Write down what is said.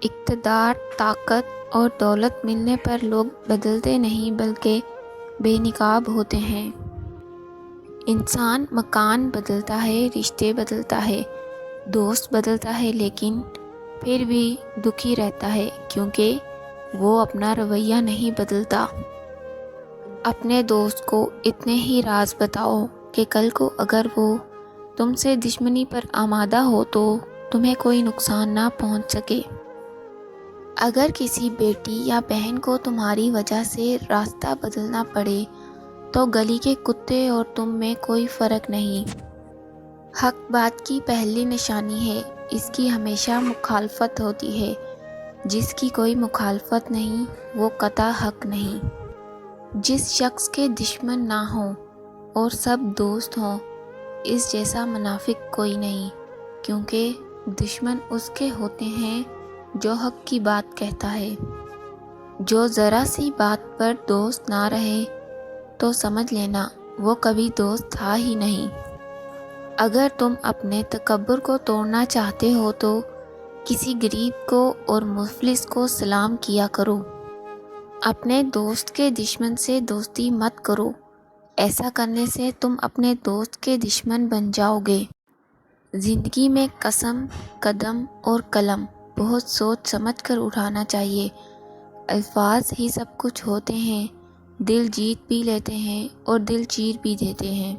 اقتدار، طاقت اور دولت ملنے پر لوگ بدلتے نہیں بلکہ بے نقاب ہوتے ہیں۔ انسان مکان بدلتا ہے، رشتے بدلتا ہے، دوست بدلتا ہے، لیکن پھر بھی دکھی رہتا ہے کیونکہ وہ اپنا رویہ نہیں بدلتا۔ اپنے دوست کو اتنے ہی راز بتاؤ کہ کل کو اگر وہ تم سے دشمنی پر آمادہ ہو تو تمہیں کوئی نقصان نہ پہنچ سکے۔ اگر کسی بیٹی یا بہن کو تمہاری وجہ سے راستہ بدلنا پڑے تو گلی کے کتے اور تم میں کوئی فرق نہیں۔ حق بات کی پہلی نشانی ہے، اس کی ہمیشہ مخالفت ہوتی ہے۔ جس کی کوئی مخالفت نہیں وہ قطع حق نہیں۔ جس شخص کے دشمن نہ ہوں اور سب دوست ہوں، اس جیسا منافق کوئی نہیں، کیونکہ دشمن اس کے ہوتے ہیں جو حق کی بات کہتا ہے۔ جو ذرا سی بات پر دوست نہ رہے تو سمجھ لینا وہ کبھی دوست تھا ہی نہیں۔ اگر تم اپنے تکبر کو توڑنا چاہتے ہو تو کسی غریب کو اور مفلس کو سلام کیا کرو۔ اپنے دوست کے دشمن سے دوستی مت کرو، ایسا کرنے سے تم اپنے دوست کے دشمن بن جاؤ گے۔ زندگی میں قسم، قدم اور قلم بہت سوچ سمجھ کر اٹھانا چاہیے۔ الفاظ ہی سب کچھ ہوتے ہیں، دل جیت بھی لیتے ہیں اور دل چیر بھی دیتے ہیں۔